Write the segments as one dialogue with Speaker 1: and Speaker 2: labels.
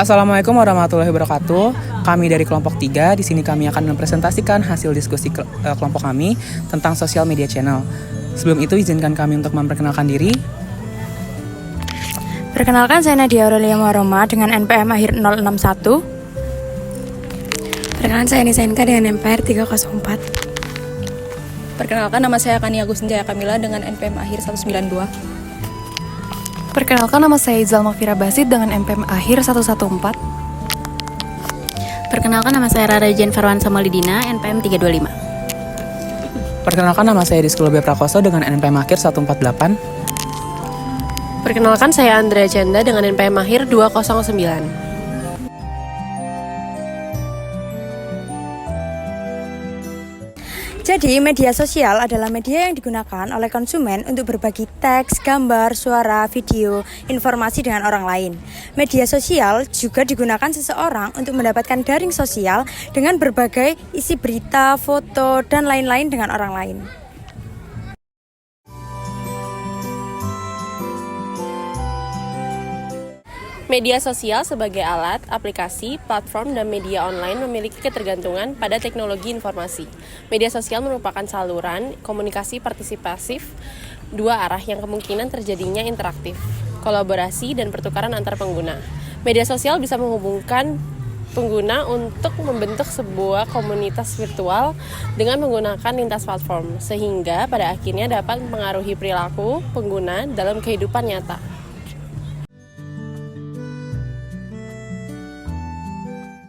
Speaker 1: Assalamualaikum warahmatullahi wabarakatuh. Kami dari kelompok 3, di sini kami akan mempresentasikan hasil diskusi kelompok kami tentang sosial media channel. Sebelum itu izinkan kami untuk memperkenalkan diri.
Speaker 2: Perkenalkan, saya Nadia Aurelia Muharroma dengan NPM akhir 061.
Speaker 3: Perkenalkan, saya Nisa Inka dengan NPR 304.
Speaker 4: Perkenalkan, nama saya Kania Gusnjaya Kamila dengan NPM akhir 192.
Speaker 5: Perkenalkan, nama saya Izal Novira Basit dengan NPM akhir 114.
Speaker 6: Perkenalkan, nama saya Rara Jen Farwan Samalidina, NPM 325.
Speaker 1: Perkenalkan, nama saya Rizky Lebih Prakoso dengan NPM akhir 148.
Speaker 7: Perkenalkan, saya Andrea Janda dengan NPM akhir 209.
Speaker 2: Jadi, media sosial adalah media yang digunakan oleh konsumen untuk berbagi teks, gambar, suara, video, informasi dengan orang lain. Media sosial juga digunakan seseorang untuk mendapatkan daring sosial dengan berbagai isi berita, foto, dan lain-lain dengan orang lain.
Speaker 7: Media sosial sebagai alat, aplikasi, platform, dan media online memiliki ketergantungan pada teknologi informasi. Media sosial merupakan saluran komunikasi partisipasif dua arah yang kemungkinan terjadinya interaktif, kolaborasi, dan pertukaran antar pengguna. Media sosial bisa menghubungkan pengguna untuk membentuk sebuah komunitas virtual dengan menggunakan lintas platform, sehingga pada akhirnya dapat mempengaruhi perilaku pengguna dalam kehidupan nyata.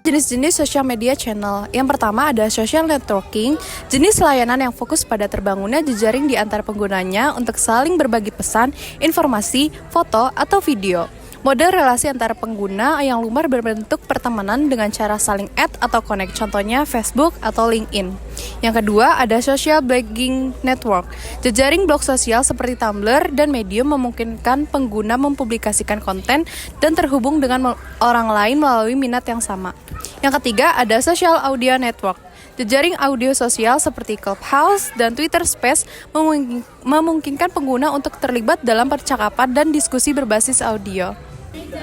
Speaker 5: Jenis-jenis social media channel. Yang pertama ada social networking, jenis layanan yang fokus pada terbangunnya jejaring di antar penggunanya untuk saling berbagi pesan, informasi, foto, atau video. Model relasi antara pengguna yang lumrah berbentuk pertemanan dengan cara saling add atau connect, contohnya Facebook atau LinkedIn. Yang kedua ada social blogging network. Jejaring blog sosial seperti Tumblr dan Medium memungkinkan pengguna mempublikasikan konten dan terhubung dengan orang lain melalui minat yang sama. Yang ketiga ada social audio network. Jejaring audio sosial seperti Clubhouse dan Twitter Space memungkinkan pengguna untuk terlibat dalam percakapan dan diskusi berbasis audio.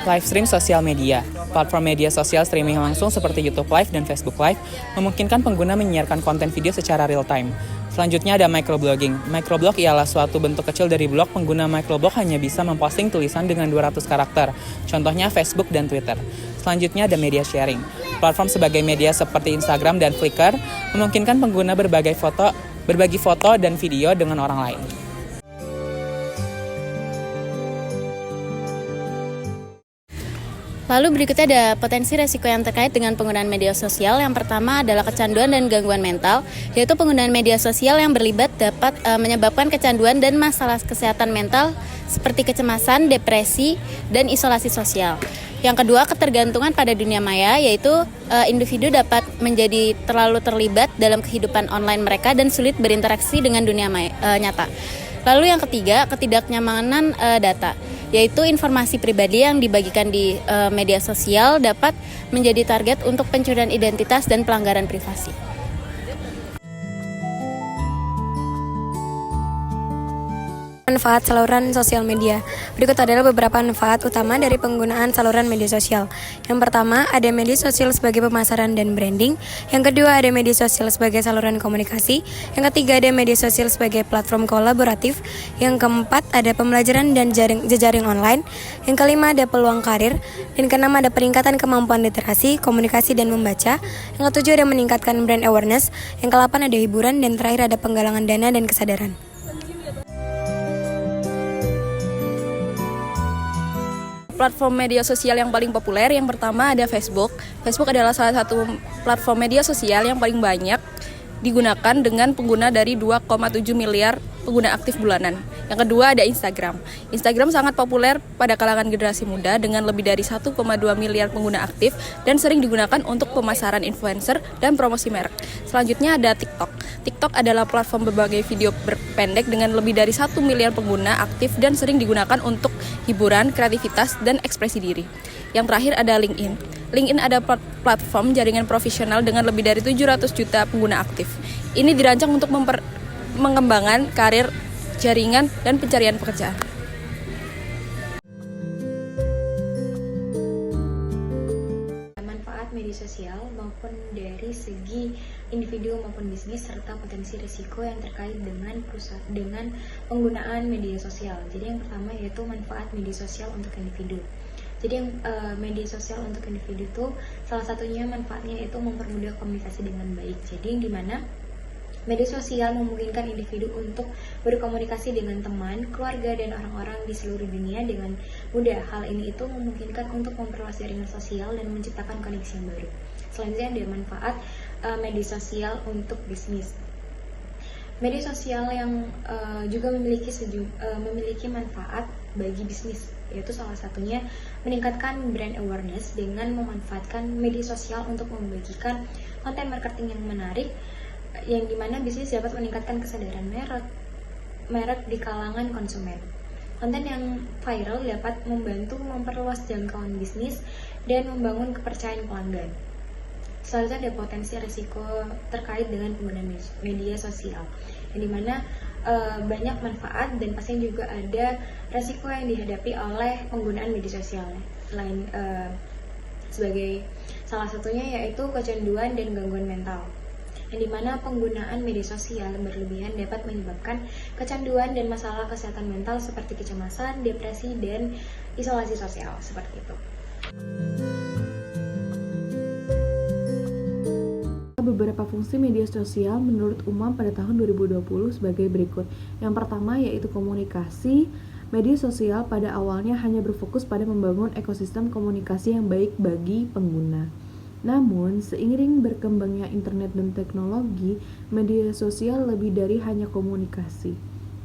Speaker 1: Live stream sosial media. Platform media sosial streaming langsung seperti YouTube Live dan Facebook Live memungkinkan pengguna menyiarkan konten video secara real time. Selanjutnya ada microblogging. Microblog ialah suatu bentuk kecil dari blog. Pengguna microblog hanya bisa memposting tulisan dengan 200 karakter, contohnya Facebook dan Twitter. Selanjutnya ada media sharing. Platform sebagai media seperti Instagram dan Flickr memungkinkan pengguna berbagi foto dan video dengan orang lain.
Speaker 6: Lalu berikutnya ada potensi resiko yang terkait dengan penggunaan media sosial. Yang pertama adalah kecanduan dan gangguan mental, yaitu penggunaan media sosial yang berlibat dapat menyebabkan kecanduan dan masalah kesehatan mental seperti kecemasan, depresi, dan isolasi sosial. Yang kedua, ketergantungan pada dunia maya, yaitu individu dapat menjadi terlalu terlibat dalam kehidupan online mereka dan sulit berinteraksi dengan dunia nyata. Lalu yang ketiga, ketidaknyamanan data, yaitu informasi pribadi yang dibagikan di media sosial dapat menjadi target untuk pencurian identitas dan pelanggaran privasi.
Speaker 3: Manfaat saluran sosial media. Berikut adalah beberapa manfaat utama dari penggunaan saluran media sosial. Yang pertama, ada media sosial sebagai pemasaran dan branding. Yang kedua, ada media sosial sebagai saluran komunikasi. Yang ketiga, ada media sosial sebagai platform kolaboratif. Yang keempat, ada pembelajaran dan jejaring online. Yang kelima, ada peluang karir. Dan keenam, ada peningkatan kemampuan literasi, komunikasi, dan membaca. Yang ketujuh, ada meningkatkan brand awareness. Yang kedelapan, ada hiburan. Dan terakhir, ada penggalangan dana dan kesadaran.
Speaker 4: Platform media sosial yang paling populer, yang pertama ada Facebook. Facebook adalah salah satu platform media sosial yang paling banyak digunakan dengan pengguna dari 2,7 miliar pengguna aktif bulanan. Yang kedua ada Instagram. Instagram sangat populer pada kalangan generasi muda dengan lebih dari 1,2 miliar pengguna aktif dan sering digunakan untuk pemasaran influencer dan promosi merek. Selanjutnya ada TikTok. TikTok adalah platform berbagai video berpendek dengan lebih dari 1 miliar pengguna aktif dan sering digunakan untuk hiburan, kreativitas, dan ekspresi diri. Yang terakhir ada LinkedIn. LinkedIn ada platform jaringan profesional dengan lebih dari 700 juta pengguna aktif. Ini dirancang untuk mengembangkan karir, jaringan, dan pencarian pekerjaan.
Speaker 8: individu maupun bisnis serta potensi risiko yang terkait dengan dengan penggunaan media sosial. Jadi yang pertama yaitu manfaat media sosial untuk individu. Jadi media sosial untuk individu itu salah satunya manfaatnya yaitu mempermudah komunikasi dengan baik. Jadi yang dimana media sosial memungkinkan individu untuk berkomunikasi dengan teman, keluarga, dan orang-orang di seluruh dunia dengan mudah. Hal ini itu memungkinkan untuk memperluas jaringan sosial dan menciptakan koneksi yang baru. Selanjutnya ada manfaat media sosial untuk bisnis. Media sosial yang juga memiliki manfaat bagi bisnis, yaitu salah satunya meningkatkan brand awareness dengan memanfaatkan media sosial untuk membagikan konten marketing yang menarik, yang dimana bisnis dapat meningkatkan kesadaran merek di kalangan konsumen. Konten yang viral dapat membantu memperluas jangkauan bisnis dan membangun kepercayaan pelanggan. Selanjutnya ada potensi risiko terkait dengan penggunaan media sosial, yang dimana banyak manfaat dan pastinya juga ada risiko yang dihadapi oleh penggunaan media sosial. Selain sebagai salah satunya yaitu kecanduan dan gangguan mental, yang dimana penggunaan media sosial berlebihan dapat menyebabkan kecanduan dan masalah kesehatan mental seperti kecemasan, depresi, dan isolasi sosial seperti itu.
Speaker 9: Beberapa fungsi media sosial menurut umum pada tahun 2020 sebagai berikut. Yang pertama yaitu komunikasi. Media sosial pada awalnya hanya berfokus pada membangun ekosistem komunikasi yang baik bagi pengguna. Namun, seiring berkembangnya internet dan teknologi, media sosial lebih dari hanya komunikasi.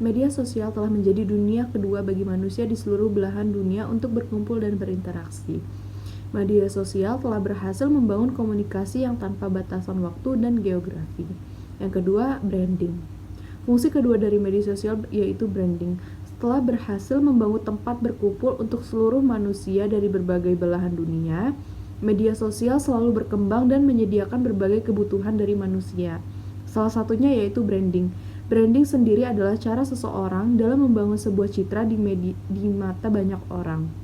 Speaker 9: Media sosial telah menjadi dunia kedua bagi manusia di seluruh belahan dunia untuk berkumpul dan berinteraksi. Media sosial telah berhasil membangun komunikasi yang tanpa batasan waktu dan geografi. Yang kedua, branding. Fungsi kedua dari media sosial yaitu branding. Setelah berhasil membangun tempat berkumpul untuk seluruh manusia dari berbagai belahan dunia, media sosial selalu berkembang dan menyediakan berbagai kebutuhan dari manusia. Salah satunya yaitu branding. Branding sendiri adalah cara seseorang dalam membangun sebuah citra di mata banyak orang.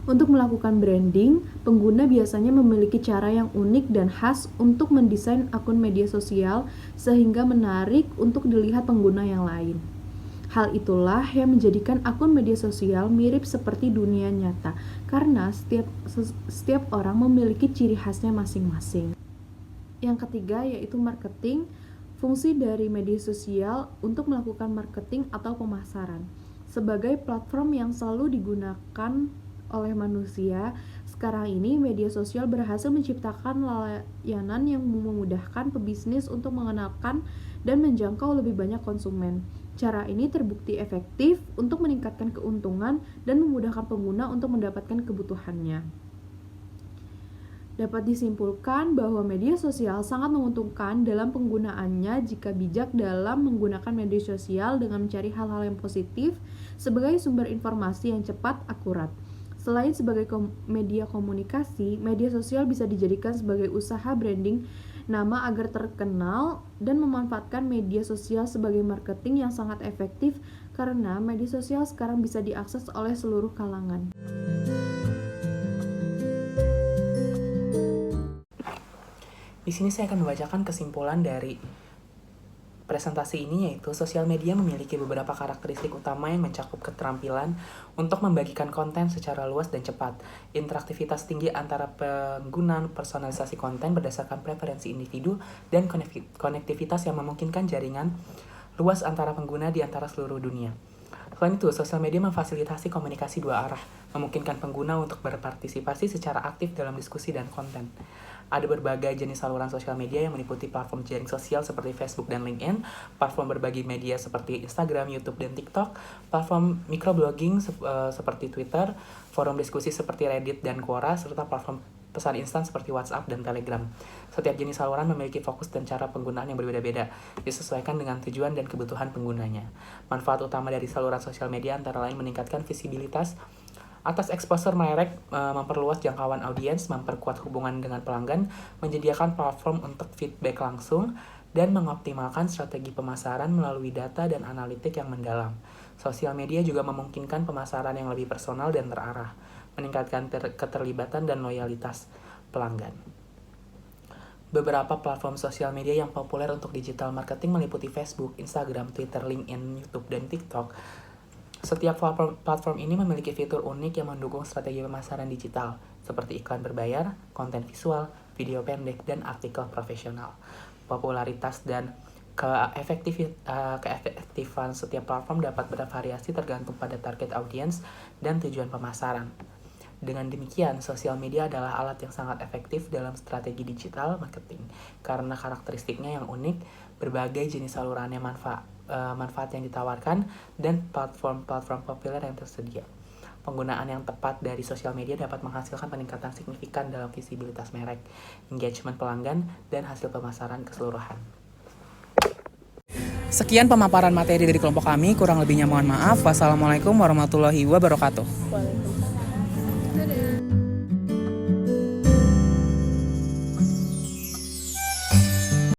Speaker 9: Untuk melakukan branding, pengguna biasanya memiliki cara yang unik dan khas untuk mendesain akun media sosial sehingga menarik untuk dilihat pengguna yang lain. Hal itulah yang menjadikan akun media sosial mirip seperti dunia nyata, karena setiap orang memiliki ciri khasnya masing-masing. Yang ketiga yaitu marketing. Fungsi dari media sosial untuk melakukan marketing atau pemasaran. Sebagai platform yang selalu digunakan oleh manusia, sekarang ini media sosial berhasil menciptakan layanan yang memudahkan pebisnis untuk mengenalkan dan menjangkau lebih banyak konsumen. Cara ini terbukti efektif untuk meningkatkan keuntungan dan memudahkan pengguna untuk mendapatkan kebutuhannya. Dapat disimpulkan bahwa media sosial sangat menguntungkan dalam penggunaannya jika bijak dalam menggunakan media sosial dengan mencari hal-hal yang positif sebagai sumber informasi yang cepat, akurat. Selain sebagai media komunikasi, media sosial bisa dijadikan sebagai usaha branding nama agar terkenal dan memanfaatkan media sosial sebagai marketing yang sangat efektif karena media sosial sekarang bisa diakses oleh seluruh kalangan.
Speaker 1: Di sini saya akan membacakan kesimpulan dari presentasi ini, yaitu sosial media memiliki beberapa karakteristik utama yang mencakup keterampilan untuk membagikan konten secara luas dan cepat, interaktivitas tinggi antara pengguna, personalisasi konten berdasarkan preferensi individu, dan konektivitas yang memungkinkan jaringan luas antara pengguna di antara seluruh dunia. Selain itu, sosial media memfasilitasi komunikasi dua arah, memungkinkan pengguna untuk berpartisipasi secara aktif dalam diskusi dan konten. Ada berbagai jenis saluran sosial media yang meliputi platform jaring sosial seperti Facebook dan LinkedIn, platform berbagi media seperti Instagram, YouTube, dan TikTok, platform microblogging seperti Twitter, forum diskusi seperti Reddit dan Quora, serta platform pesan instan seperti WhatsApp dan Telegram. Setiap jenis saluran memiliki fokus dan cara penggunaan yang berbeda-beda, disesuaikan dengan tujuan dan kebutuhan penggunanya. Manfaat utama dari saluran sosial media antara lain meningkatkan visibilitas atas exposure merek, memperluas jangkauan audiens, memperkuat hubungan dengan pelanggan, menyediakan platform untuk feedback langsung, dan mengoptimalkan strategi pemasaran melalui data dan analitik yang mendalam. Sosial media juga memungkinkan pemasaran yang lebih personal dan terarah, meningkatkan keterlibatan dan loyalitas pelanggan. Beberapa platform sosial media yang populer untuk digital marketing meliputi Facebook, Instagram, Twitter, LinkedIn, YouTube, dan TikTok. Setiap platform ini memiliki fitur unik yang mendukung strategi pemasaran digital, seperti iklan berbayar, konten visual, video pendek, dan artikel profesional. Popularitas dan keefektifan setiap platform dapat bervariasi tergantung pada target audiens dan tujuan pemasaran. Dengan demikian, sosial media adalah alat yang sangat efektif dalam strategi digital marketing karena karakteristiknya yang unik, berbagai jenis salurannya manfaat yang ditawarkan, dan platform-platform populer yang tersedia. Penggunaan yang tepat dari sosial media dapat menghasilkan peningkatan signifikan dalam visibilitas merek, engagement pelanggan, dan hasil pemasaran keseluruhan. Sekian pemaparan materi dari kelompok kami, kurang lebihnya mohon maaf. Wassalamualaikum warahmatullahi wabarakatuh.
Speaker 7: Waalaikumsalam.